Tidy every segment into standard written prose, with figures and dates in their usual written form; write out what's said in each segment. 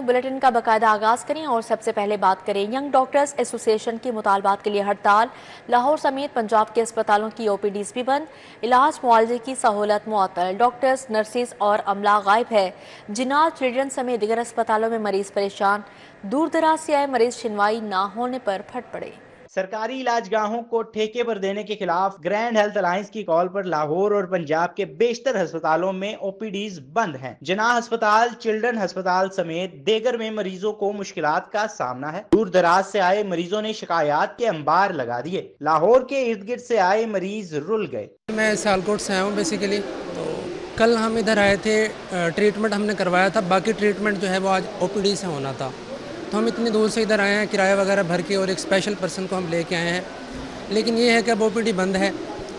Bulletin का बाकायदा आगाज करें और सबसे पहले बात करें यंग डॉक्टर्स एसोसिएशन की मुतालबात के लिए हड़ताल। लाहौर समेत पंजाब के अस्पतालों की ओपीडीज भी बंद, इलाज मुआवजे की सहूलत मुअत्तल, डॉक्टर्स नर्सिस और अमला गायब है। जिन्ना चिल्ड्रन समेत दीगर अस्पतालों में मरीज परेशान, दूर दराज से आए मरीज सुनवाई ना होने पर फट पड़े। सरकारी इलाज गाहों को ठेके पर देने के खिलाफ ग्रैंड हेल्थ अलायंस की कॉल पर लाहौर और पंजाब के बेशतर अस्पतालों में ओपीडीज बंद हैं। जिन्ना अस्पताल, चिल्ड्रन अस्पताल समेत देगर में मरीजों को मुश्किलात का सामना है। दूर दराज से आए मरीजों ने शिकायत के अंबार लगा दिए। लाहौर के इर्द गिर्द से आए मरीज रुल गए। मैं सियालकोट से आया हूँ बेसिकली। तो कल हम इधर आए थे, ट्रीटमेंट हमने करवाया था, बाकी ट्रीटमेंट जो है वो आज ओपीडी से होना था। तो हम इतनी दूर से इधर आए हैं किराया वगैरह भर के और एक स्पेशल पर्सन को हम लेके आए हैं, लेकिन ये है कि अब ओपीडी बंद है।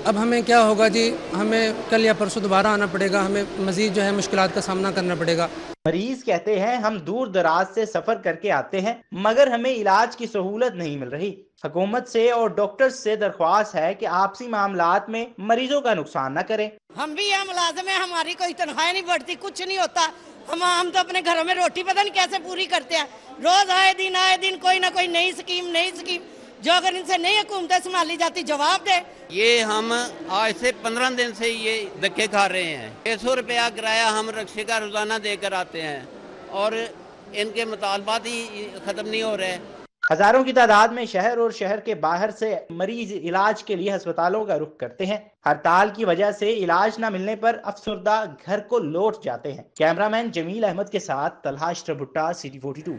अब हमें क्या होगा जी, हमें कल या परसों दोबारा आना पड़ेगा, हमें मज़ीद जो है मुश्किलात का सामना करना पड़ेगा। मरीज कहते हैं हम दूर दराज से सफर करके आते हैं मगर हमें इलाज की सहूलत नहीं मिल रही। हुकूमत से और डॉक्टर्स से दरख्वास्त है कि आपसी मामलात में मरीजों का नुकसान न करें। हम भी यहाँ मुलाजिम है, हमारी कोई तनख्वाह नहीं बढ़ती, कुछ नहीं होता। हम तो अपने घरों में रोटी पता नहीं कैसे पूरी करते हैं। रोज आए दिन कोई ना कोई नई स्कीम जो अगर इनसे नई हुकूमतें संभाली जाती जवाब दे। ये हम आज से 15 दिन से ये धक्के खा रहे हैं। 100 रुपया किराया हम रक्शे का रोजाना देकर आते हैं और इनके मुतालबात ही खत्म नहीं हो रहे। हजारों की तादाद में शहर और शहर के बाहर से मरीज इलाज के लिए अस्पतालों का रुख करते हैं। हड़ताल की वजह से इलाज न मिलने पर अफसरदा घर को लौट जाते हैं। कैमरामैन जमील अहमद के साथ तलहा अशरफ भुट्टा, सिटी 42।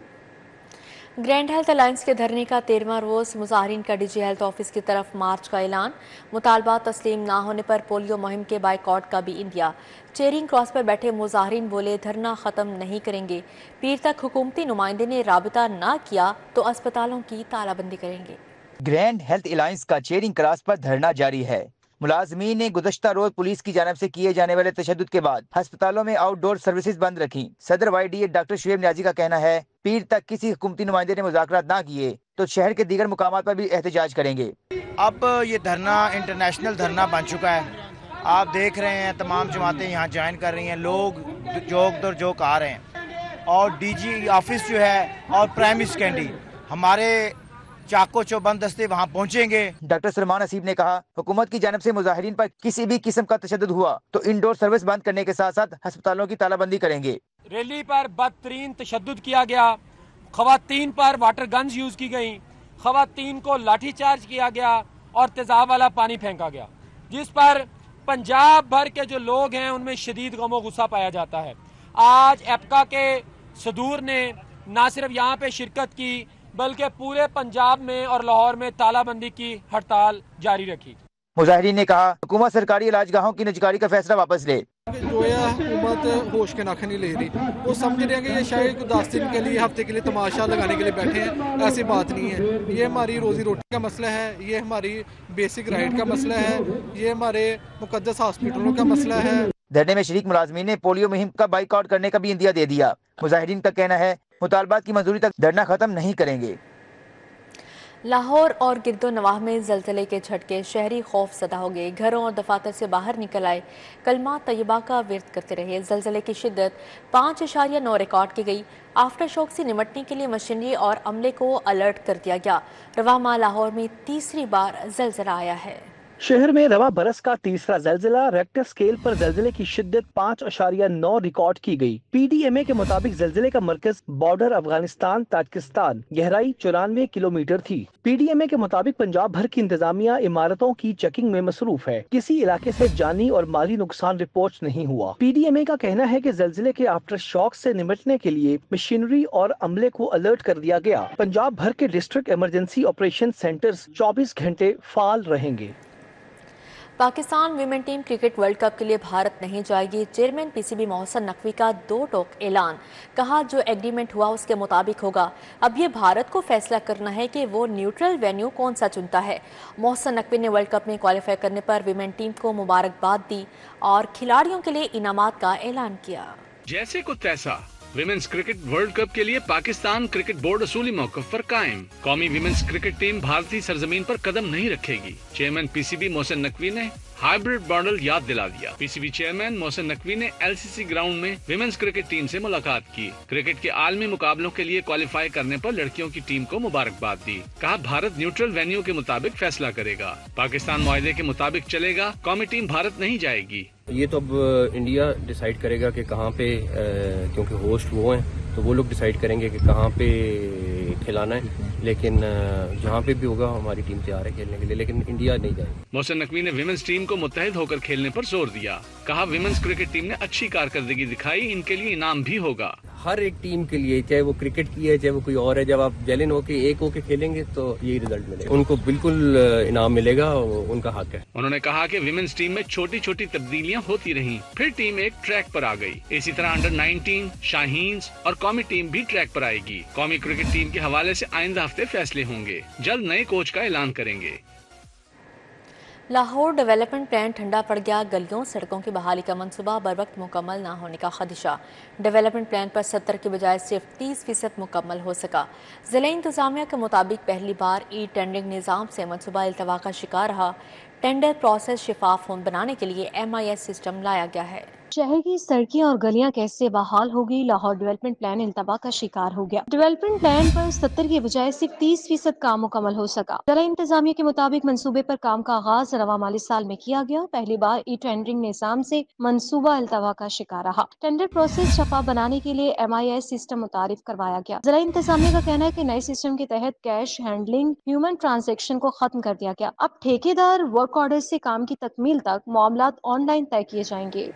ग्रैंड हेल्थ अलायंस के धरने का 13वां रोज मुजाहिरीन का डीजी हेल्थ ऑफिस की तरफ मार्च का ऐलान। मुतालबात तस्लीम ना होने पर पोलियो मुहिम के बाइकआउट का भी इंदिया। चेरिंग क्रॉस पर बैठे मुजाहिरीन बोले धरना खत्म नहीं करेंगे, पीर तक हुकूमती नुमाइंदे ने राबिता ना किया तो अस्पतालों की तालाबंदी करेंगे। ग्रैंड हेल्थ अलायंस का चेरिंग क्रॉस पर धरना जारी है। मुलाजमीन ने गुज़श्ता रोज पुलिस की जानब से किए जाने वाले तशद्दुद के बाद अस्पतालों में आउटडोर सर्विसेज बंद रखी। सदर YDA डॉक्टर शुएब न्याजी का कहना है पीर तक किसी हुकूमती नुमाइंदे ने मुज़ाकरात ना किए तो शहर के दीगर मुकामात पर भी एहतजाज करेंगे। अब ये धरना इंटरनेशनल धरना बन चुका है। आप देख रहे हैं तमाम जमातें यहाँ ज्वाइन कर रही हैं, लोग जोक दर जोक आ रहे हैं और डीजी ऑफिस जो है और प्राइमरी सेकेंडरी हमारे चाको चौबंद दस्ते वहाँ पहुँचेंगे। डॉक्टर सलमान हसीब ने कहा हुकूमत की जानब से मुजाहिरीन पर किसी भी किस्म का तशद्दुद हुआ तो इंडोर सर्विस बंद करने के साथ साथ अस्पतालों की तालाबंदी करेंगे। रैली पर बदतरीन तशद्दुद किया गया, खवातीन पर वाटर गन्स यूज की गई, खवातीन को लाठी चार्ज किया गया और तेजाब वाला पानी फेंका गया, जिस पर पंजाब भर के जो लोग हैं उनमें शदीद गमो गुस्सा पाया जाता है। आज एपका के सदूर ने न सिर्फ यहाँ पे शिरकत की बल्कि पूरे पंजाब में और लाहौर में तालाबंदी की हड़ताल जारी रखी। मुजाहिरीन ने कहा हुकूमत सरकारी इलाजगाहों की निजकारी का फैसला वापस ले। जो है हुकूमत होश के नाखन नहीं ले रही, वो समझ रहे हैं कि ये शायद 10 दिन के लिए, हफ्ते के लिए तमाशा लगाने के लिए बैठे हैं। ऐसी बात नहीं है। ये हमारी रोजी रोटी का मसला है, ये हमारी बेसिक राइट का मसला है, ये हमारे मुकद्दस हॉस्पिटलों का मसला है। धरने में शरीक मुलाजमीन ने पोलियो मुहिम का बाइकआउट करने का भी इंदिया दे दिया। मुजाहिरीन का कहना है मुतालबात की मंजूरी तक धरना खत्म नहीं करेंगे। लाहौर और गिरदो नवाह में जलजले के झटके, शहरी खौफ ज़दा हो गए, घरों और दफातर से बाहर निकल आए, कलमा तैयबा का विर्द करते रहे। जलजले की शिद्दत 5.9 रिकॉर्ड की गई। आफ्टर शॉक से निमटने के लिए मशीनरी और अमले को अलर्ट कर दिया गया। रवा माह लाहौर में तीसरी बार जलजला आया है। शहर में रवा बरस का तीसरा जलजिला, रेक्टर स्केल पर जलजिले की शिद्दत 5.9 रिकॉर्ड की गई। PDMA के मुताबिक जलजिले का मरकज बॉर्डर अफगानिस्तान ताजिकिस्तान, गहराई 94 किलोमीटर थी। PDMA के मुताबिक पंजाब भर की इंतजामिया इमारतों की चेकिंग में मसरूफ है। किसी इलाके से जानी और माली नुकसान रिपोर्ट नहीं हुआ। PDMA का कहना है कि जलजिले के आफ्टर शॉक से निपटने के लिए मशीनरी और अमले को अलर्ट कर दिया गया। पंजाब भर के डिस्ट्रिक्ट इमरजेंसी ऑपरेशन सेंटर्स 24 घंटे फाल रहेंगे। Pakistan women team cricket world cup के लिए भारत नहीं जाएगी। चेयरमैन PCB मोहसन नकवी का 2 टोक ऐलान। कहा जो एग्रीमेंट हुआ उसके मुताबिक होगा। अब ये भारत को फैसला करना है कि वो न्यूट्रल वेन्यू कौन सा चुनता है। मोहसन नकवी ने वर्ल्ड कप में क्वालिफाई करने पर विमेन टीम को मुबारकबाद दी और खिलाड़ियों के लिए इनामात का ऐलान किया। जैसे को तैसा विमेंस क्रिकेट वर्ल्ड कप के लिए पाकिस्तान क्रिकेट बोर्ड असूली मौक़िफ़ पर कायम। कौमी विमेंस क्रिकेट टीम भारतीय सरजमीन पर कदम नहीं रखेगी। चेयरमैन पीसीबी मोहसिन नकवी ने हाइब्रिड मॉडल याद दिला दिया। पीसीबी चेयरमैन मोहसिन नकवी ने एलसीसी ग्राउंड में विमेंस क्रिकेट टीम से मुलाकात की। क्रिकेट के आलमी मुकाबलों के लिए क्वालिफाई करने पर लड़कियों की टीम को मुबारकबाद दी। कहा भारत न्यूट्रल वेन्यू के मुताबिक फैसला करेगा। पाकिस्तान मुआहदे के मुताबिक चलेगा। कौमी टीम भारत नहीं जाएगी। ये तो अब इंडिया डिसाइड करेगा कि कहाँ पे, क्योंकि होस्ट वो हैं तो वो लोग डिसाइड करेंगे कि कहाँ पे खिलाना है। लेकिन जहाँ पे भी होगा हमारी टीम तैयार है खेलने के लिए, लेकिन इंडिया नहीं जाएगी। मोहसिन नकवी ने विमेंस टीम को मुत्तहिद होकर खेलने पर जोर दिया। कहा विमेंस क्रिकेट टीम ने अच्छी कारकर्दगी दिखाई, इनके लिए इनाम भी होगा। हर एक टीम के लिए, चाहे वो क्रिकेट की है चाहे वो कोई और है, जब आप जेलिन होके एक होके खेलेंगे तो यही रिजल्ट मिलेगा। उनको बिल्कुल इनाम मिलेगा, उनका हक है। उन्होंने कहा कि विमेंस टीम में छोटी छोटी तब्दीलियां होती रहीं, फिर टीम एक ट्रैक पर आ गई। इसी तरह अंडर 19, शाहीन्स और कौमी टीम भी ट्रैक पर आएगी। कौमी क्रिकेट टीम के हवाले से आइंदा हफ्ते फैसले होंगे। जल्द नए कोच का ऐलान करेंगे। लाहौर डेवलपमेंट प्लान ठंडा पड़ गया। गलियों सड़कों की बहाली का मंसूबा बर वक्त मुकम्मल ना होने का खदशा। डेवलपमेंट प्लान पर 70 के बजाय सिर्फ 30% मुकम्मल हो सका। ज़िला इंतज़ामिया के मुताबिक पहली बार ई टेंडरिंग निज़ाम से मंसूबा इल्तवा का शिकार रहा। टेंडर प्रोसेस शफाफ बनाने के लिए MIS सिस्टम लाया गया है। शहर की सड़कें और गलियां कैसे बहाल होगी। लाहौर डेवलपमेंट प्लान इल्तवा का शिकार हो गया। डेवलपमेंट प्लान पर 70 के बजाय सिर्फ 30% काम मुकम्मल हो सका। जिला इंतजामिया के मुताबिक मंसूबे पर काम का आगाज रवा माली साल में किया गया। पहली बार ई टेंडरिंग निज़ाम से मंसूबा इल्तवा का शिकार रहा। टेंडर प्रोसेस शफाफ बनाने के लिए MIS सिस्टम मुतारिफ करवाया गया। जिला इंतजामिया का कहना है कि नए सिस्टम के तहत कैश हैंडलिंग, ह्यूमन ट्रांजेक्शन को खत्म कर दिया गया। अब ठेकेदार वर्क ऑर्डर से काम की तकमील तक मामलात ऑनलाइन तय किए जाएंगे।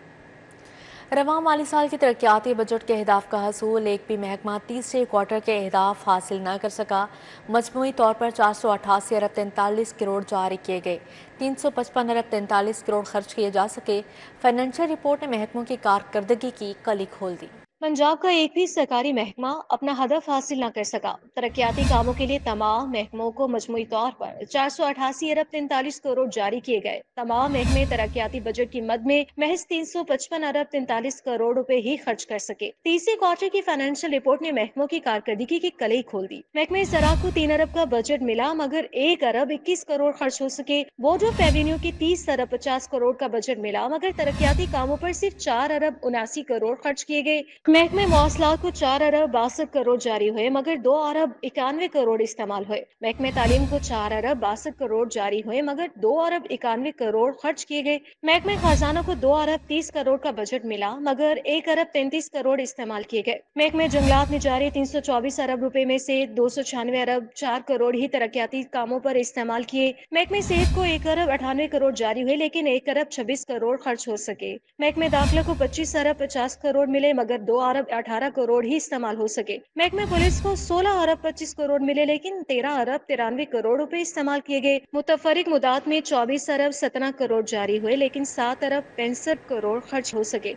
रवां माली साल की तरक्याती बजट के अहदाफ का हसूल एक भी महकमा तीसरे क्वार्टर के अहदाफ हासिल न कर सका। मजमूई तौर पर 488 अरब 43 करोड़ जारी किए गए। 355 अरब 43 करोड़ खर्च किए जा सके। फाइनेंशियल रिपोर्ट ने महकमों की कारकर्दगी की कली खोल दी। पंजाब का एक भी सरकारी महकमा अपना हदफ हासिल न कर सका। तरक्याती कामों के लिए तमाम महकमों को मजमूई तौर पर 488 अरब 43 करोड़ जारी किए गए। तमाम महकमे तरक्याती बजट की मद में महज 355 अरब 43 करोड़ रुपए ही खर्च कर सके। तीसरे क्वार्टर की फाइनेंशियल रिपोर्ट ने महकमों की कारकर्दगी की कलई खोल दी। महकमे ज़राअत को 3 अरब का बजट मिला मगर 1 अरब 21 करोड़ खर्च हो सके। बोर्ड ऑफ रेवेन्यू की 30 अरब 50 करोड़ का बजट मिला मगर तरक्याती कामों पर सिर्फ 4 अरब 79 करोड़ खर्च किए गए। महकमे मौसलात को 4 अरब 62 करोड़ जारी हुए मगर 2 अरब 91 करोड़ इस्तेमाल हुए। महकमे तालीम को 4 अरब 62 करोड़ जारी हुए मगर 2 अरब 91 करोड़ खर्च किए गए। महकमे खजाना को 2 अरब 30 करोड़ का बजट मिला मगर 1 अरब 33 करोड़ इस्तेमाल किए गए। महकमे जंगलात ने जारी 324 अरब रुपए में से 296 अरब 4 करोड़ ही तरक्याती कामों पर इस्तेमाल किए। महकमे सेहत को 1 अरब 98 करोड़ जारी हुए लेकिन 1 अरब 26 करोड़ खर्च हो सके। महकमे दाखिला को 25 अरब 50 करोड़ मिले मगर 2 अरब 18 करोड़ ही इस्तेमाल हो सके। महकमे पुलिस को 16 अरब 25 करोड़ मिले लेकिन 13 अरब 93 करोड़ रुपए इस्तेमाल किए गए। मुतफरिक मुदात में 24 अरब 17 करोड़ जारी हुए लेकिन 7 अरब 65 करोड़ खर्च हो सके।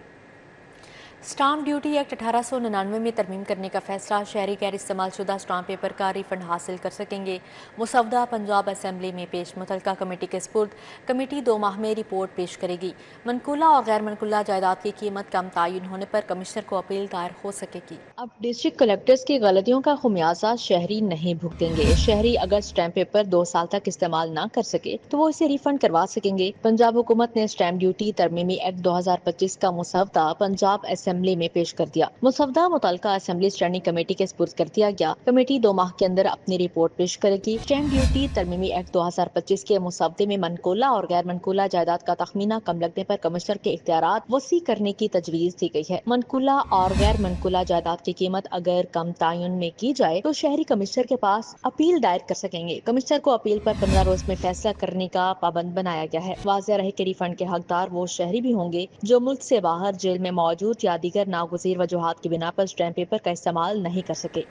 स्टाम्प ड्यूटी एक्ट 1899 में तरमीम करने का फैसला। शहरी गैर इस्तेमाल शुदा स्टाम्प पेपर का रिफंड हासिल कर सकेंगे। मुसवदा पंजाब असेंबली में पेश। मुतलका कमेटी के स्पुर्द। कमेटी 2 माह में रिपोर्ट पेश करेगी। मनकुला और गैर मनकुला जायदाद की कीमत कम तयन होने पर कमिश्नर को अपील दायर हो सकेगी। अब डिस्ट्रिक्ट कलेक्टर्स की गलतियों का खुमियाजा शहरी नहीं भुगतेंगे। शहरी अगर स्टैम्प पेपर 2 साल तक इस्तेमाल न कर सके तो वो इसे रिफंड करवा सकेंगे। पंजाब हुकूमत ने स्टैम्प ड्यूटी तरमीमी एक्ट 2025 का मुसवदा पंजाब असेंबली में पेश कर दिया। मुसवदा मुतलका असेंबली स्टैंडिंग कमेटी के स्पुर्द कर दिया गया। कमेटी 2 माह के अंदर अपनी रिपोर्ट पेश करेगी। स्टैम्प ड्यूटी तरमीमी एक्ट 2025 के मुसवदे में मनकुला और गैर मनकुला जायदाद का तखमीना कम लगने पर कमिश्नर के इख्तियारात वसी करने की तजवीज दी गई है। मनकुला और गैर मनकुला जायदाद की कीमत अगर कम तयन में की जाए तो शहरी कमिश्नर के पास अपील दायर कर सकेंगे। कमिश्नर को अपील पर 15 रोज में फैसला करने का पाबंद बनाया गया है। वाज़ेह रहे कि रिफंड के हकदार वो शहरी भी होंगे जो मुल्क से बाहर जेल में मौजूद या दीगर नागुज़ीर वजूहात की बिना पर स्टैम्प पेपर का इस्तेमाल नहीं कर सके।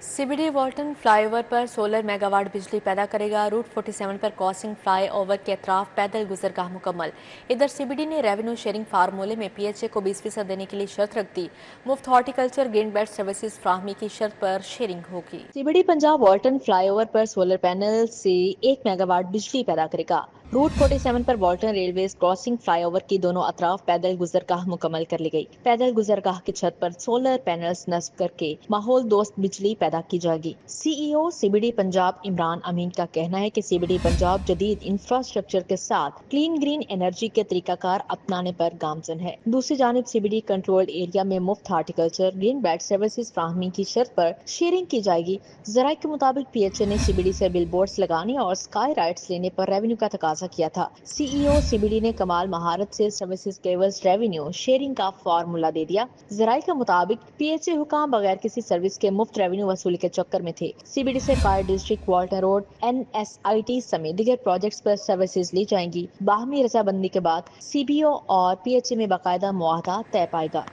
CBD वॉल्टन फ्लाईओवर पर 16 मेगावाट बिजली पैदा करेगा। रूट 47 पर क्रॉसिंग फ्लाई ओवर के अतराफ पैदल गुजरगाह मुकम्मल। इधर CBD ने रेवेन्यू शेयरिंग फार्मूले में PHA को 20% देने के लिए शर्त रख दी। मुफ्त हॉर्टिकल्चर ग्रीन बेल्ट सर्विसेज फ्राहमी की शर्त पर शेयरिंग होगी। CBD पंजाब वॉल्टन फ्लाईओवर पर सोलर पैनल से 1 मेगावाट बिजली पैदा करेगा। रूट 47 पर वाल्टन रेलवे क्रॉसिंग फ्लाईओवर की दोनों अतराफ पैदल गुजरगाह मुकम्मल कर ली गई। पैदल गुजरगाह की छत पर सोलर पैनल्स नस्ब करके माहौल दोस्त बिजली पैदा की जाएगी। CEO CBD पंजाब इमरान अमीन का कहना है कि CBD पंजाब जदीद इंफ्रास्ट्रक्चर के साथ क्लीन ग्रीन एनर्जी के तरीकाकार अपनाने पर गामजन है। दूसरी जानिब CBD कंट्रोल्ड एरिया में मुफ्त हार्टिकल्चर ग्रीन बेल्ट सर्विसेज फ्राहमी की शर्त पर शेयरिंग की जाएगी। जराये के मुताबिक PHA ने CBD से बिलबोर्ड्स लगाने और स्काई राइट्स लेने पर रेवेन्यू का तकाजा किया था। CEO CBD ने कमाल महारत से सर्विसेज केवल्स रेवेन्यू शेयरिंग का फार्मूला दे दिया। जराये के मुताबिक PHA हुकाम बगैर किसी सर्विस के मुफ्त रेवेन्यू वसूली के चक्कर में थे। CBD से fire district, Walton road, NSIT समेत दीगर प्रोजेक्ट्स पर सर्विसेज ली जाएंगी। बाहमी रजामंदी के बाद CBO और PHA में बाकायदा मुआहदा तय पाएगा।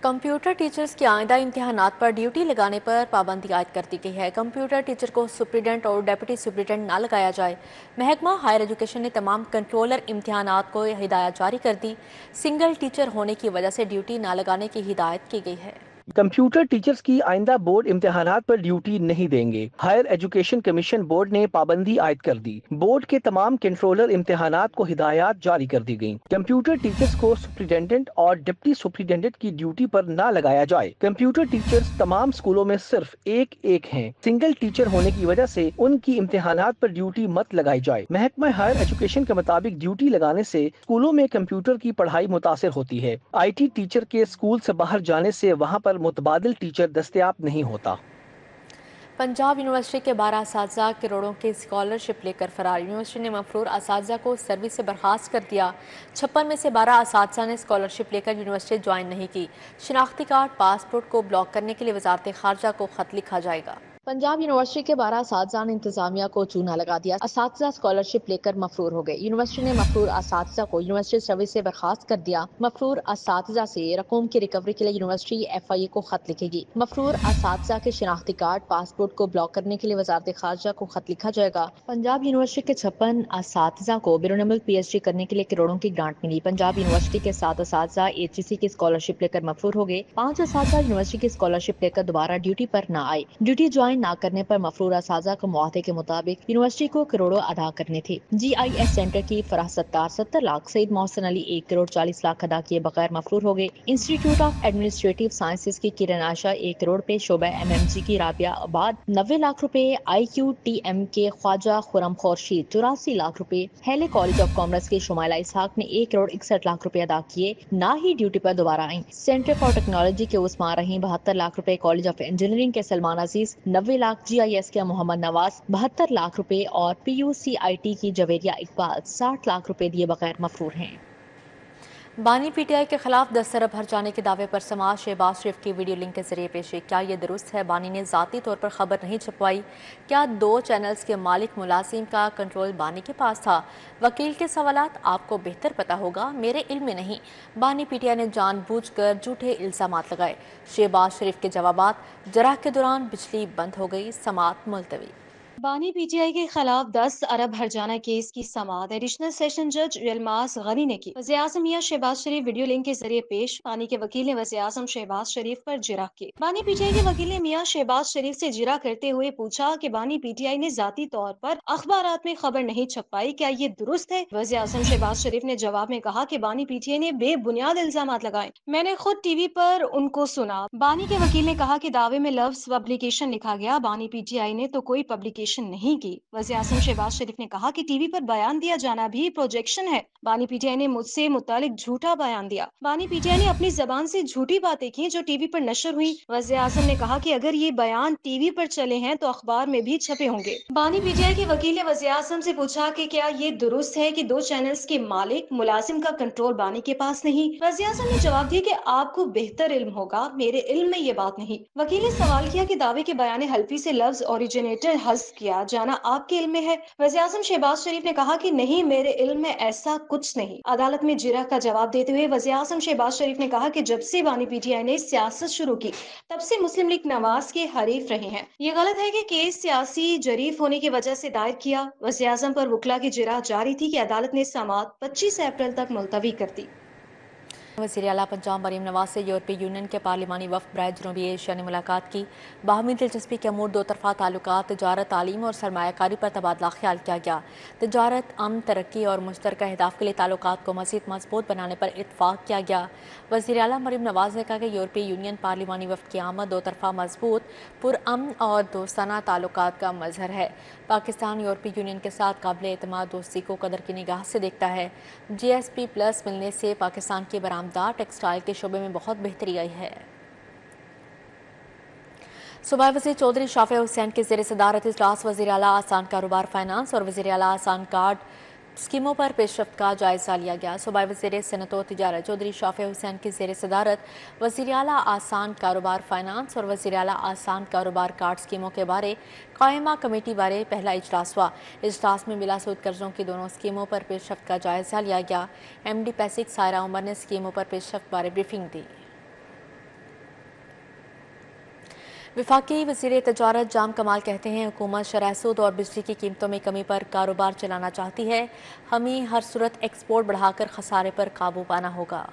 कंप्यूटर टीचर्स की आइंदा इम्तिहानात पर ड्यूटी लगाने पर पाबंदी आयद कर दी गई है। कंप्यूटर टीचर को सुप्रीडेंट और डेप्यूटी सुप्रीडेंट ना लगाया जाए। महकमा हायर एजुकेशन ने तमाम कंट्रोलर इम्तिहानात को हिदायत जारी कर दी। सिंगल टीचर होने की वजह से ड्यूटी ना लगाने की हिदायत की गई है। कंप्यूटर टीचर्स की आइंदा बोर्ड इम्तिहानात पर ड्यूटी नहीं देंगे। हायर एजुकेशन कमीशन बोर्ड ने पाबंदी आयद कर दी। बोर्ड के तमाम कंट्रोलर इम्तिहानात को हिदायत जारी कर दी गई। कंप्यूटर टीचर्स को सुप्रीडेंटेंट और डिप्टी सुप्रीडेंटेंट की ड्यूटी पर न लगाया जाए। कंप्यूटर टीचर्स तमाम स्कूलों में सिर्फ एक हैं। सिंगल टीचर होने की वजह से उनकी इम्तिहानात पर ड्यूटी मत लगाई जाए। महकमा हायर एजुकेशन के मुताबिक ड्यूटी लगाने से स्कूलों में कंप्यूटर की पढ़ाई मुतासिर होती है। IT टीचर के स्कूल से बाहर जाने से वहाँ पर मुतबादिल टीचर दस्तयाब नहीं होता। पंजाब यूनिवर्सिटी के 12 असातिज़ा करोड़ों की स्कॉलरशिप लेकर फरार। यूनिवर्सिटी ने मफरूर असातिज़ा को सर्विस से बर्खास्त कर दिया। 56 में से 12 असातिज़ा ने स्कॉलरशिप लेकर यूनिवर्सिटी ज्वाइन नहीं की। शिनाख्ती कार्ड, पासपोर्ट को ब्लॉक करने के लिए वजारत खारजा को खत लिखा जाएगा। पंजाब यूनिवर्सिटी के 12 असातिज़ा ने इंतजामिया को चूना लगा दिया। असातिज़ा स्कॉलरशिप लेकर मफरूर हो गए। यूनिवर्सिटी ने मफरूर असातिज़ा को यूनिवर्सिटी सर्विस से बर्खास्त कर दिया। मफरूर असातिज़ा से रकूम की रिकवरी के लिए यूनिवर्सिटी FIA को खत लिखेगी। मफरूर असातिज़ा के शिनाख्ती कार्ड, पासपोर्ट को ब्लॉक करने के लिए वजारत खारजा को खत लिखा जाएगा। पंजाब यूनिवर्सिटी के 56 असातिज़ा को बैरून मुल्क PhD करने के लिए करोड़ों की ग्रांट मिली। पंजाब यूनिवर्सिटी के 7 असातिज़ा HEC की स्कॉलरशिप लेकर मफरूर हो गए। 5 असातिज़ा यूनिवर्सिटी की स्कॉलरशिप लेकर दोबारा ड्यूटी पर न आए। ड्यूटी ज्वाइन ना करने पर मफरूर असातिज़ा को मुआहदे के मुताबिक यूनिवर्सिटी को करोड़ों अदा करने थे। GIS सेंटर की फराह सत्तार 70 लाख, सईद मोहसिन अली 1 करोड़ 40 लाख अदा किए बगैर मफरूर हो गए। इंस्टीट्यूट ऑफ एडमिनिस्ट्रेटिव साइंसेज की किरण आशा 1 करोड़ पे, शोबा MMG की राबिया आबाद 90 लाख रुपए, IQTM के ख्वाजा खुरम खुर्शीद 84 लाख रुपए, हेले कॉलेज ऑफ कॉमर्स के शुमाइला इसहाक ने 1 करोड़ 61 लाख रुपए अदा किए, ना ही ड्यूटी पर दोबारा आई। सेंटर फॉर टेक्नोलॉजी के उस्मान रहीम 72 लाख रुपए, कॉलेज ऑफ इंजीनियरिंग के सलमान अजीज 90 लाख, GIS के मोहम्मद नवाज 72 लाख रुपए और PUCIT की जवेरिया इकबाल 60 लाख रुपए दिए बगैर मफरूर हैं। बानी PTI के खिलाफ 10 अरब भर जाने के दावे पर समाज शहबाज शरीफ की वीडियो लिंक के जरिए पेशी। क्या ये दुरुस्त है? बानी ने ज़ाती तौर पर खबर नहीं छपवाई। क्या 2 चैनल्स के मालिक मुलाजिम का कंट्रोल बानी के पास था? वकील के सवालात आपको बेहतर पता होगा, मेरे इल्म में नहीं। बानी PTI ने जानबूझकर झूठे इल्ज़ामात लगाए। शहबाज शरीफ के जवाबात, जराह के दौरान बिजली बंद हो गई, समाअत मुलतवी। बानी PTI के खिलाफ 10 अरब हर्जाना केस की समाअत एडिशनल सेशन जज यलमास गनी ने की। वज़ीर आज़म मियां शहबाज शरीफ वीडियो लिंक के जरिए पेश। बानी के वकील ने वज़ीर आज़म शहबाज शरीफ पर जिरा की। बानी PTI के वकील ने मियां शहबाज शरीफ से जिरा करते हुए पूछा कि बानी PTI ने जाती तौर पर अखबारात में खबर नहीं छपाई, क्या ये दुरुस्त है? वज़ीर आज़म शहबाज शरीफ ने जवाब में कहा कि बानी PTI ने बेबुनियाद इल्जामात लगाए, मैंने खुद TV पर उनको सुना। बानी के वकील ने कहा कि दावे में लफ्ज पब्लिकेशन लिखा गया, बानी PTI ने तो कोई पब्लिकेशन नहीं की। वज़ीर आज़म शहबाज शरीफ ने कहा कि TV पर बयान दिया जाना भी प्रोजेक्शन है। बानी PTI ने मुझसे मुतालिक झूठा बयान दिया। बानी PTI ने अपनी जबान से झूठी बातें की जो TV पर नशर हुई। वज़ीर आज़म ने कहा कि अगर ये बयान TV पर चले हैं तो अखबार में भी छपे होंगे। बानी PTI के वकील ने वज़ीर आज़म से पूछा कि क्या ये दुरुस्त है कि 2 चैनल्स के मालिक मुलाजिम का कंट्रोल बानी के पास नहीं? वज़ीर आज़म ने जवाब दिया कि आपको बेहतर इल्म होगा, मेरे इल्म में ये बात नहीं। वकील ने सवाल किया कि दावे के बयान हल्फी से लफ्ज ओरिजिनेटर हज़्फ किया जाना आपके इल्म में है? वज़ीर आज़म शहबाज शरीफ ने कहा कि नहीं, मेरे इल्म में ऐसा कुछ नहीं। अदालत में जिरा का जवाब देते हुए वज़ीर आज़म शहबाज शरीफ ने कहा कि जब से बानी PTI ने सियासत शुरू की तब से मुस्लिम लीग नवाज के हरीफ रहे हैं। ये गलत है कि केस सियासी जरीफ होने की वजह से दायर किया। वज़ीर आज़म पर वकला की जिरा जारी थी कि अदालत ने समाअत 25 अप्रैल तक मुलतवी कर दी। वज़ीर आला पंजाब मरीम नवाज से यूरोपीय यूनियन के पार्लिमानी वफ़द बराए जनूबी एशिया ने मुलाकात की। बाहमी दिलचस्पी के अमूर दो तरफ़ा ताल्लुकात, तजारत, तालीम और सरमायाकारी पर तबादला ख्याल किया गया। तजारत, अमन, तरक्की और मुश्तरका अहदाफ के लिए ताल्लुकात को मज़ीद मजबूत बनाने पर इत्तफ़ाक़ किया गया। वज़ीर आला मरीम नवाज ने कहा कि यूरोपीय यूनियन पार्लिमानी वफ़द की आमद दो तरफ़ा मजबूत, पुरअमन और दोस्ताना ताल्लुकात का मज़हर है। पाकिस्तान यूरोपीय यूनियन के साथ काबिल एतमाद दोस्ती को कदर की निगाह से देखता है। GSP+ मिलने से पाकिस्तान की बरामदात टेक्सटाइल के शोबे में बहुत बेहतरी आई है। सूबाई वज़ीर चौधरी शाफिया हुसैन के ज़ेर सदारत इजलास वज़ीर आला आसान कारोबार फाइनेंस और वज़ीर आला आसान कार्ड स्कीमों पर पेशरफ्त का जायज़ा लिया गया। सूबाई वज़ीर सनअत व तिजारत चौधरी शाफिया हुसैन की ज़ेर सदारत वज़ीर आला आसान कारोबार फाइनेंस और वज़ीर आला आसान कारोबार कार्ड स्कीमों के बारे कायमा कमेटी बारे पहला इजलास हुआ। इजलास में बिलासूद कर्जों की दोनों स्कीमों पर पेशरफ्त का जायज़ा लिया गया। MD पैसिक सायरा उमर ने स्कीमों पर पेशरफ्त बारे ब्रीफिंग दी। वफाकी वज़ीर तजारत जाम कमाल कहते हैं, हुकूमत शरह सूद और बिजली की कीमतों में कमी पर कारोबार चलाना चाहती है। हमें हर सूरत एक्सपोर्ट बढ़ाकर खसारे पर काबू पाना होगा।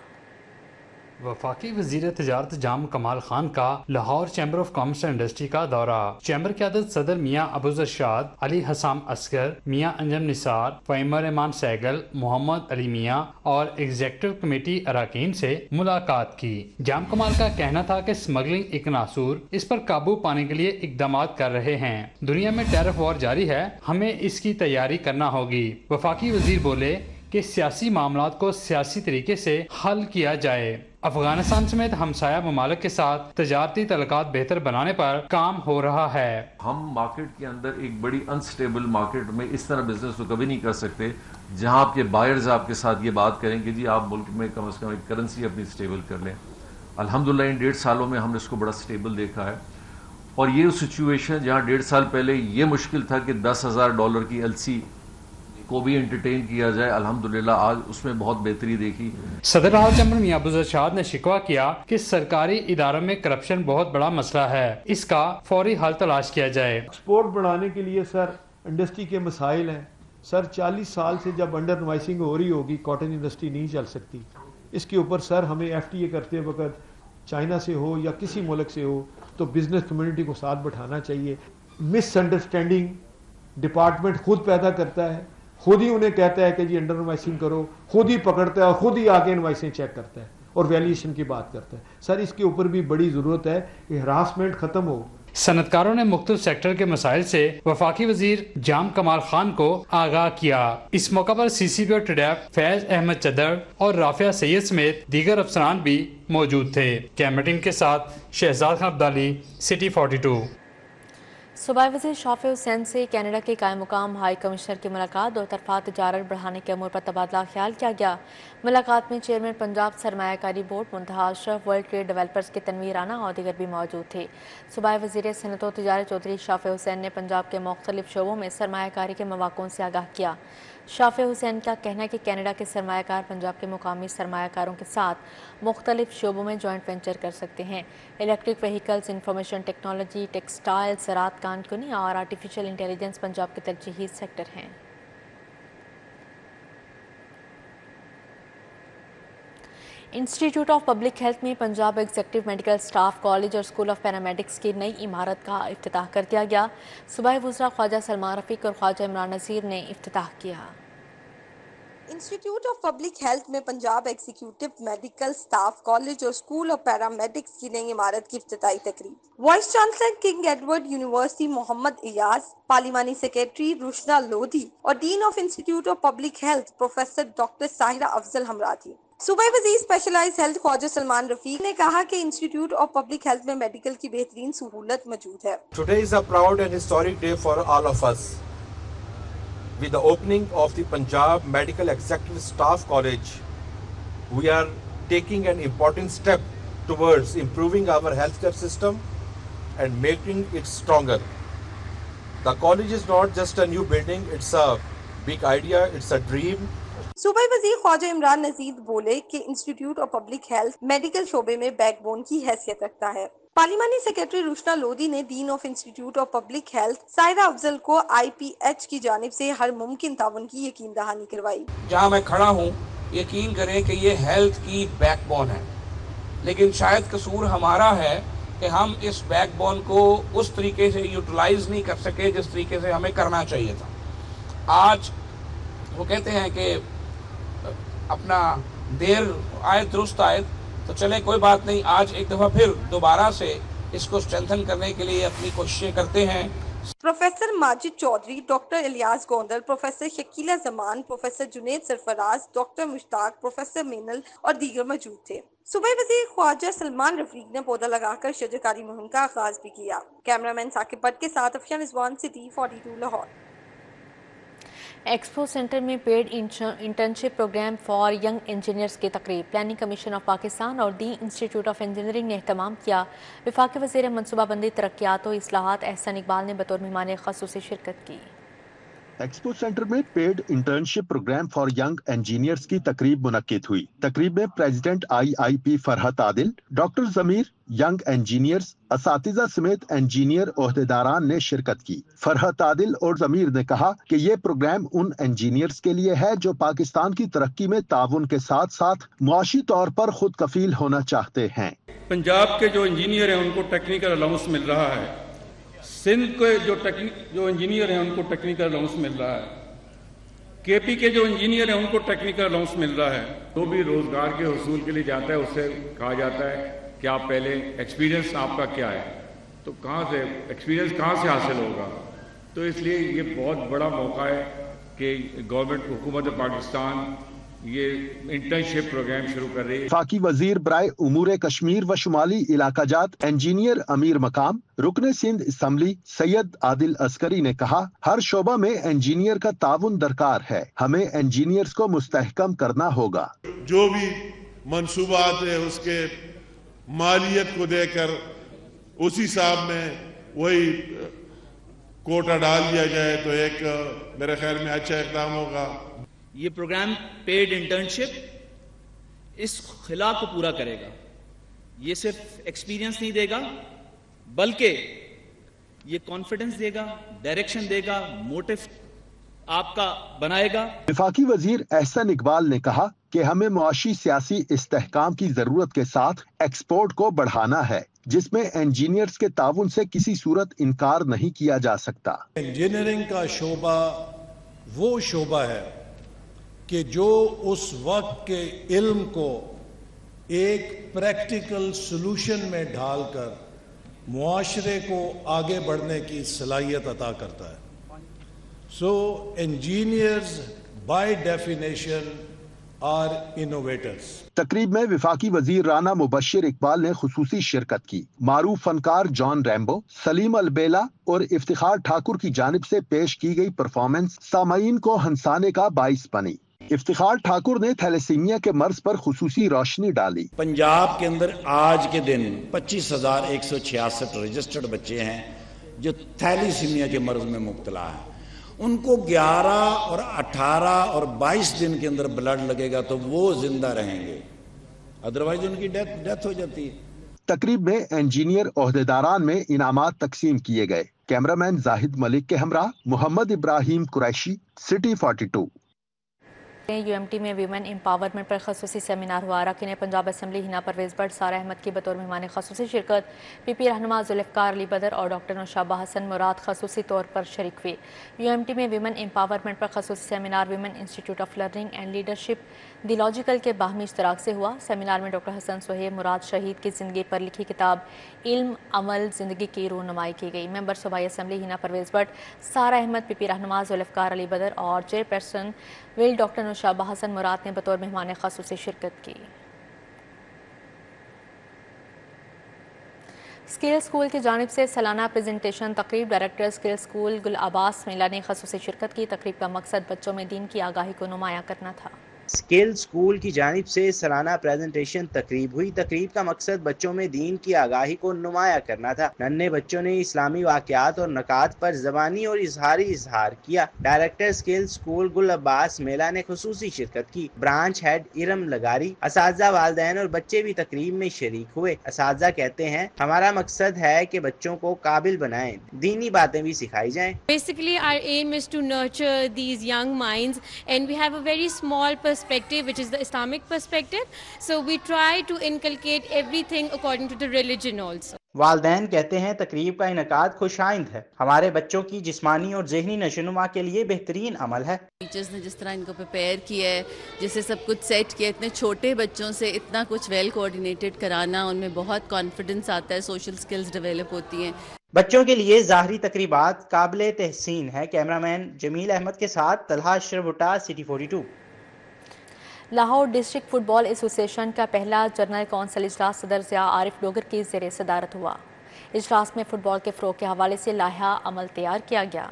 वफाकी वज़ीर तजारत जाम कमाल खान का Lahore chamber of commerce and industry का दौरा। चैम्बर की आदत सदर मियाँ अबूज़रशाद, अली हसाम असगर, मियाँ अंजम निसार, फ़हीम रहमान सैगल, मोहम्मद अली मियाँ और एग्जीक्यूटिव कमेटी अरकान से मुलाकात की। जाम कमाल का कहना था कि स्मगलिंग एक नासूर, इस पर काबू पाने के लिए इकदाम कर रहे हैं। दुनिया में टैरिफ वॉर जारी है, हमें इसकी तैयारी करना होगी। वफाकी वज़ीर बोले कि सियासी मामलात को सियासी तरीके से हल किया जाए। अफगानिस्तान समेत हमसाया ममालिक के साथ तजारती तल्लुकात बेहतर बनाने पर काम हो रहा है। हम मार्केट के अंदर एक बड़ी अनस्टेबल मार्केट में इस तरह बिजनेस तो कभी नहीं कर सकते जहां आपके बायर्स आपके साथ ये बात करें कि जी आप मुल्क में कम से कम एक करेंसी अपनी स्टेबल कर लें। अल्हम्दुलिल्लाह इन 1.5 सालों में हमने इसको बड़ा स्टेबल देखा है। और ये सिचुएशन जहाँ 1.5 साल पहले ये मुश्किल था कि $10,000 की LC को भी एंटरटेन किया जाए, अल्हम्दुलिल्लाह आज उसमें बहुत बेहतरी देखी। सदर लाहौर चैम्बर मियां अबूज़रशाद ने शिकवा किया कि सरकारी इदारों में करप्शन बहुत बड़ा मसला है, इसका फौरी हल तलाश किया जाए। एक्सपोर्ट बढ़ाने के लिए सर इंडस्ट्री के मसाइल हैं। सर 40 साल से जब अंडर इनवाइसिंग हो रही होगी कॉटन इंडस्ट्री नहीं चल सकती। इसके ऊपर सर हमें FTA करते वक्त चाइना से हो या किसी मुल्क से हो तो बिजनेस कम्युनिटी को साथ बैठाना चाहिए। मिसअंडरस्टैंडिंग डिपार्टमेंट खुद पैदा करता है, खुद ही उन्हें कहता है कि जी अंडर इनवाइसिंग करो, खुद ही पकड़ता है और खुद ही आके इनवाइसिंग चेक करता है और वैल्यूएशन की बात करता है। सर इसके ऊपर भी बड़ी ज़रूरत है कि हरासमेंट ख़त्म हो। सनतकारों ने मुख्तलिफ सेक्टर के मसाइल से वफाकी वजीर जाम कमाल खान को आगाह किया। इस मौका पर CCP और TDF फैज अहमद चदर और राफिया सैयद समेत दीगर अफसरान भी मौजूद थे। कैमरा टीम के साथ शहजाद खान अब्दाली, सिटी 42। सूबाई वज़ीर शाफिया हुसैन से कनाडा के कायम मुकाम हाई कमिश्नर की मुलाकात, दो तरफा तजारत बढ़ाने के अमूर पर तबादला ख्याल किया गया। मुलाकात में चेयरमैन पंजाब सरमायाकारी board Muntaha Ashraf, world trade developers के तनवीर राना और दीगर भी मौजूद थे। सूबाई वज़ीर सनअत व तिजारत चौधरी शाफिया हुसैन ने पंजाब के मुख्तलिफ शोबों में सरमायाकारी के मौक़ों से आगाह किया। शाफिया हुसैन का कहना है कि कनाडा के सरमायाकार पंजाब के मुकामी सरमायाकारों के साथ मुख्तलिफ शोबों में जॉइंट वेंचर कर सकते हैं। Electric vehicles, information technology, textile, ज़राअत, कानूनी और आर्टिफिशियल इंटेलिजेंस पंजाब के तरजीही सेक्टर हैं। इंस्टीट्यूट ऑफ पब्लिक हेल्थ में Punjab executive medical staff college और स्कूल ऑफ पैरामेडिक्स की नई इमारत का इफ्तिताह कर दिया गया। सूबाई वज़रा ख्वाजा सलमान रफ़ीक और ख्वाजा इमरान नज़ीर ने इफ्तिताह किया। इंस्टीट्यूट ऑफ पब्लिक हेल्थ में Punjab executive medical staff college और स्कूल ऑफ पैरामेडिक्स की नई इमारत की इफ्तिताई तकरीब, vice chancellor King Edward university Muhammad Ayaz, पार्लिमानी सेक्रेटरी रुशना लोधी और dean of institute of public health professor doctor Sahira Afzal हमरा थी। सूबाई वज़ीर स्पेशलाइज्ड हेल्थ ख्वाजा सलमान रफ़ीक ने कहा कि इंस्टीट्यूट ऑफ पब्लिक हेल्थ में मेडिकल की बेहतरीन सहूलत मौजूद है। Today is a proud and historic day for all of us. With the opening of the Punjab Medical Executive Staff College, we are taking an important step towards improving our healthcare system and making it stronger. The college is not just a new building, it's a big idea, it's a dream. सूबाई वज़ीर ख्वाजा इमरान नज़ीर बोले कि institute of public health medical शोबे में backbone की हैसियत रखता है। पार्लिमानी सेक्रेटरी रुशना लोधी ने dean of institute of public health Sahira Afzal को IPH की जानिब से हर मुमकिन ताउन की यकीन दहानी करवाई। जहाँ मैं खड़ा हूँ یقین کریں کہ یہ ہیلتھ کی بیک بون ہے، لیکن شاید قصور ہمارا ہے کہ ہم اس بیک بون کو اس طریقے سے یوٹیلائز نہیں کر سکے جس طریقے سے ہمیں کرنا چاہیے تھا. آج وہ کہتے ہیں کہ اپنا دیر آئے درست آئے، تو چلے کوئی بات نہیں، آج ایک دفعہ پھر دوبارہ سے اس کو اسٹرینتھن کرنے کے لیے اپنی کوششیں کرتے ہیں. Professor Majid Chaudhry, doctor Ilyas Gondal, professor Shakila Zaman, professor Junaid Sarfraz, doctor Mushtaq, professor Minal اور دیگر موجود تھے. صوبائی وزیر خواجہ سلمان رفیق نے پودا لگا کر شجرکاری مہم کا آغاز بھی کیا. کیمرامین ثاقب بٹ کے ساتھ Afshan Rizwan, city 42 Lahore. Expo centre میں paid internship programme for young engineers کی تقریب پلاننگ کمیشن آف پاکستان اور دی انسٹیٹیوٹ آف انجینئرنگ نے اہتمام کیا. وفاقی وزیر منصوبہ بندی، ترقیات و اصلاحات احسن اقبال نے بطور مہمان خصوصی شرکت کی. ایکسپو سینٹر میں paid internship programme for young engineers کی تقریب منعقد ہوئی. تقریب میں president IIP Farhat Adil, doctor Zamir, young engineers, اساتذہ سمیت انجینئر عہدیداران نے شرکت کی. فرحت عادل اور ضمیر نے کہا کہ یہ پروگرام ان انجینئرز کے لیے ہے جو پاکستان کی ترقی میں تعاون کے ساتھ ساتھ معاشی طور پر خود کفیل ہونا چاہتے ہیں. پنجاب کے جو انجینئر ہیں ان کو ٹیکنیکل الاؤنس مل رہا ہے، سندھ کے جو انجینئر ہیں ان کو ٹیکنیکل الاؤنس مل رہا ہے، KP کے جو انجینئر ہیں ان کو ٹیکنیکل الاؤنس مل رہا ہے. جو بھی روزگار کے حصول کے لیے جاتا ہے اس سے کہا جاتا ہے کہ آپ پہلے ایکسپیرینس آپ کا کیا ہے، تو کہاں سے ایکسپیرینس کہاں سے حاصل ہوگا. تو اس لیے یہ بہت بڑا موقع ہے کہ گورنمنٹ حکومت پاکستان یہ انٹرنشپ پروگرام شروع کر رہی ہے. وفاقی وزیر برائے امور کشمیر و شمالی علاقہ جات انجینئر امیر مقام، رکن سندھ اسمبلی سید عادل عسکری نے کہا ہر شعبہ میں انجینئر کا تعاون درکار ہے، ہمیں انجینئرز کو مستحکم کرنا ہوگا. جو بھی منصوبات ہے اس کے مالیت کو دے کر اسی حساب میں وہی کوٹا ڈال دیا جائے تو ایک میرے خیال میں اچھا اقدام ہوگا. یہ پروگرام پیڈ انٹرنشپ اس خلا کو پورا کرے گا. یہ صرف ایکسپیرینس نہیں دے گا بلکہ یہ کانفیڈنس دے گا، ڈائریکشن دے گا، موٹیو آپ کا بنائے گا. وفاقی وزیر احسن اقبال نے کہا کہ ہمیں معاشی سیاسی استحکام کی ضرورت کے ساتھ ایکسپورٹ کو بڑھانا ہے جس میں انجینئرز کے تعاون سے کسی صورت انکار نہیں کیا جا سکتا. انجینئرنگ کا شعبہ وہ شعبہ ہے کہ جو اس وقت کے علم کو ایک پریکٹیکل سلوشن میں ڈھال کر معاشرے کو آگے بڑھنے کی صلاحیت عطا کرتا ہے. So engineers by definition are innovators. تقریب میں وفاقی وزیر رانا مبشر اقبال نے خصوصی شرکت کی. معروف فنکار جان ریمبو، سلیم البیلا اور افتخار ٹھاکر کی جانب سے پیش کی گئی پرفارمنس سامعین کو ہنسانے کا باعث بنی. افتخار ٹھاکر نے تھیلیسیمیا کے مرض پر خصوصی روشنی ڈالی. پنجاب کے اندر آج کے دن 25,166 رجسٹرڈ بچے ہیں جو تھیلیسیمیا کے مرض میں مبتلا ہیں. ان کو 11 اور 18 اور 22 دن کے اندر بلڈ لگے گا تو وہ زندہ رہیں گے، ادروائز ان کی ڈیتھ ہو جاتی ہے. تقریب میں انجینئر عہدیداران میں انعامات تقسیم کیے گئے. کیمرامین زاہد ملک کے ہمراہ محمد ابراہیم قریشی، سٹی 42. UMT میں ویمن امپاورمنٹ پر خصوصی سیمینار ہوا. اراکین پنجاب اسمبلی ہنا پرویز بٹ، سارہ احمد کی بطور مہمان خصوصی شرکت. PP رہنما ذوالفقار علی بدر اور ڈاکٹر نوشابہ حسن مراد خصوصی طور پر شریک ہوئے. UMT میں ویمن امپاورمنٹ پر خصوصی seminar women institute of learning and leadership the logical کے باہمی اشتراک سے ہوا. سیمینار میں ڈاکٹر حسن سہیب مراد شہید کی زندگی پر لکھی کتاب علم عمل زندگی کی رونمائی کی گئی. ممبر صوبائی اسمبلی ہنا پرویز بٹ، سارہ احمد، PP رہنما ذوالفقار علی بدر اور چیئرپرسن ویل ڈاکٹر نوشابہ حسن مراد نے بطور مہمان خصوصی شرکت کی. اسکل اسکول کی جانب سے سالانہ پریزنٹیشن تقریب. ڈائریکٹر اسکل اسکول گل عباس میلا نے خصوصی شرکت کی. تقریب کا مقصد بچوں میں دین کی آگاہی کو نمایاں کرنا تھا. اسکل اسکول کی جانب سے سالانہ پریزنٹیشن تقریب ہوئی. تقریب کا مقصد بچوں میں دین کی آگاہی کو نمایاں کرنا تھا. ننھے بچوں نے اسلامی واقعات اور نکات پر زبانی اور اظہار کیا. ڈائریکٹر اسکل اسکول گل عباس میلا نے خصوصی شرکت کی. برانچ ہیڈ ارم لگاری، اساتذہ، والدین اور بچے بھی تقریب میں شریک ہوئے. اساتذہ کہتے ہیں ہمارا مقصد ہے کہ بچوں کو قابل بنائیں، دینی باتیں بھی سکھائی جائیں. Basically our aim is to nurture these young minds and we have a very small perspective, which is the Islamic perspective. So we try to inculcate everything according to the religion also. والدین کہتے ہیں تقریب کا انعقاد خوش آئند ہے، ہمارے بچوں کی جسمانی اور ذہنی نشوونما کے لیے بہترین عمل ہے۔ ٹیچرز نے جس طرح ان کو پریپیئر کیا ہے، جسے سب کچھ سیٹ کیا، اتنے چھوٹے بچوں سے اتنا کچھ ویل کوآرڈینیٹڈ کرانا، ان میں بہت کانفیڈنس آتا ہے، سوشل سکلز ڈیولپ ہوتی ہیں۔ بچوں کے لیے ظاہری تقریبات قابل تحسین ہے۔ کیمرامین جمیل احمد کے ساتھ طلحہ اشرف بھٹا، سٹی 42۔ لاہور ڈسٹرکٹ فٹ بال ایسوسی ایشن کا پہلا جنرل کونسل اجلاس صدر ضیاء عارف ڈوگر کی زیر صدارت ہوا۔ اجلاس میں فٹ بال کے فروغ کے حوالے سے لائحہ عمل تیار کیا گیا۔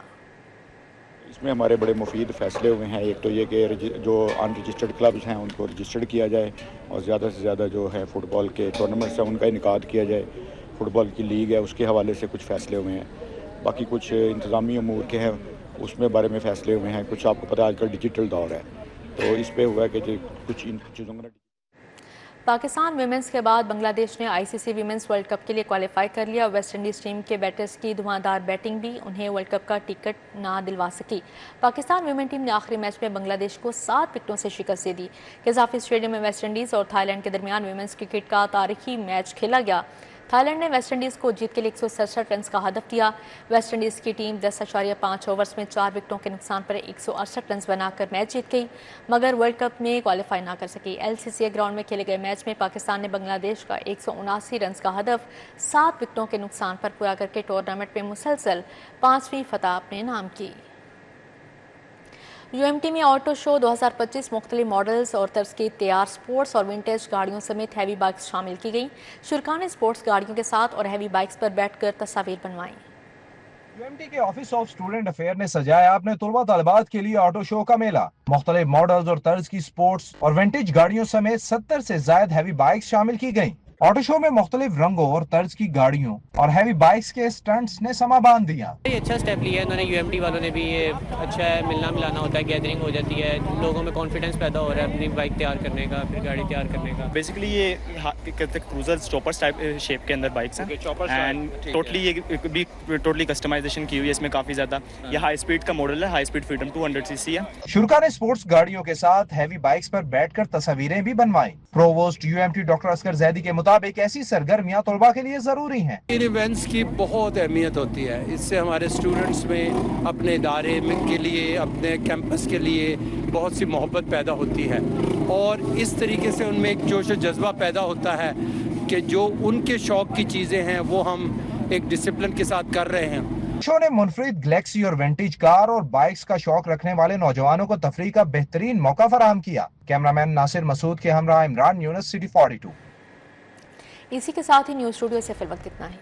اس میں ہمارے بڑے مفید فیصلے ہوئے ہیں۔ ایک تو یہ کہ جو ان رجسٹرڈ کلبز ہیں ان کو رجسٹرڈ کیا جائے اور زیادہ سے زیادہ جو ہے فٹ بال کے ٹورنامنٹس ہیں ان کا انعقاد کیا جائے۔ فٹ بال کی لیگ ہے اس کے حوالے سے کچھ فیصلے ہوئے ہیں۔ باقی کچھ انتظامی امور کے ہیں اس میں بارے میں فیصلے ہوئے ہیں۔ کچھ آپ کو پتہ ہے آج کل ڈیجیٹل دور ہے تو اس پہ ہوا ہے کہ کچھ ان چیزوں کا پاکستان ویمنز کے بعد بنگلہ دیش نے آئی سی سی ویمنز ورلڈ کپ کے لیے کوالیفائی کر لیا۔ ویسٹ انڈیز ٹیم کے بیٹرز کی دھواندار بیٹنگ بھی انہیں ورلڈ کپ کا ٹکٹ نہ دلوا سکی۔ پاکستان ویمن ٹیم نے آخری میچ میں بنگلہ دیش کو 7 وکٹوں سے شکست دے دی۔ قذافی اسٹیڈیم میں ویسٹ انڈیز اور تھائی لینڈ کے درمیان ویمنز کرکٹ کا تاریخی میچ کھیلا گیا۔ تھائی لینڈ نے ویسٹ انڈیز کو جیت کے لیے 167 رنز کا ہدف دیا۔ ویسٹ انڈیز کی ٹیم 10.5 اوورز میں 4 وکٹوں کے نقصان پر 168 رنز بنا کر میچ جیت گئی، مگر ورلڈ کپ میں کوالیفائی نہ کر سکی۔ L C C a ground میں کھیلے گئے میچ میں پاکستان نے بنگلہ دیش کا 179 رنز کا ہدف 7 وکٹوں کے نقصان پر پورا کر کے ٹورنامنٹ میں مسلسل 5ویں فتح اپنے نام کی۔ یو ایم ٹی میں آٹو شو 2025 مختلف ماڈلز اور طرز کی تیار سپورٹس اور ونٹیج گاڑیوں سمیت ہیوی بائکس شامل کی گئیں۔ شرکاء نے سپورٹس گاڑیوں کے ساتھ اور ہیوی بائکس پر بیٹھ کر تصاویر بنوائیں۔ یو ایم ٹی کے آفس آف اسٹوڈنٹ افیئر نے سجایا اپنے طلباء طالبات کے لیے آٹو شو کا میلہ۔ مختلف ماڈلز اور طرز کی سپورٹس اور ونٹیج گاڑیوں سمیت 70 سے زائد ہیوی بائکس شامل کی گئیں۔ آٹو شو میں مختلف رنگوں اور طرز کی گاڑیوں اور ہیوی بائکس کے سٹنٹس نے سما باندھ دیا۔ یہ اچھا سٹیپ لیا ہے انہوں نے، یو ایم ٹی والوں نے بھی، یہ اچھا ہے، ملنا ملانا ہوتا ہے، گیدرنگ ہو جاتی ہے، لوگوں میں کانفیڈنس پیدا ہو رہا ہے اپنی بائک تیار کرنے کا، پھر گاڑی تیار کرنے کا۔ بیسیکلی یہ کروزر چاپرز ٹائپ شیپ کے اندر بائکس ہیں اینڈ ٹوٹلی یہ بھی ٹوٹلی کسٹمائزیشن کی ہوئی ہے اس میں کافی زیادہ۔ یہ ہائی اسپیڈ کا ماڈل ہے، ہائی اسپیڈ فریڈم 200 cc ہے۔ شرکاء نے سپورٹس گاڑیوں کے ساتھ ہیوی بائکس پر بیٹھ کر تصاویریں بھی بنوائیں۔ Provost U M T doctor Asghar Zaidi کے مطابق ایسی سرگرمیاں طلباء کے لیے ضروری ہیں۔ ان ایونٹس کی بہت اہمیت ہوتی ہے، اس سے ہمارے اسٹوڈنٹس میں اپنے ادارے کے لیے، اپنے کیمپس کے لیے بہت سی محبت پیدا ہوتی ہے اور اس طریقے سے ان میں ایک جوش و جذبہ پیدا ہوتا ہے کہ جو ان کے شوق کی چیزیں ہیں وہ ہم ایک ڈسپلن کے ساتھ کر رہے ہیں۔ شو نے منفرد گلیکسی اور ونٹیج کار اور بائکس کا شوق رکھنے والے نوجوانوں کو تفریح کا بہترین موقع فراہم کیا۔ کیمرامین ناصر مسعود کے ہمراہ عمران یونس، سٹی 42۔ اسی کے ساتھ ہی نیوز اسٹوڈیو سے فی الوقت اتنا ہی۔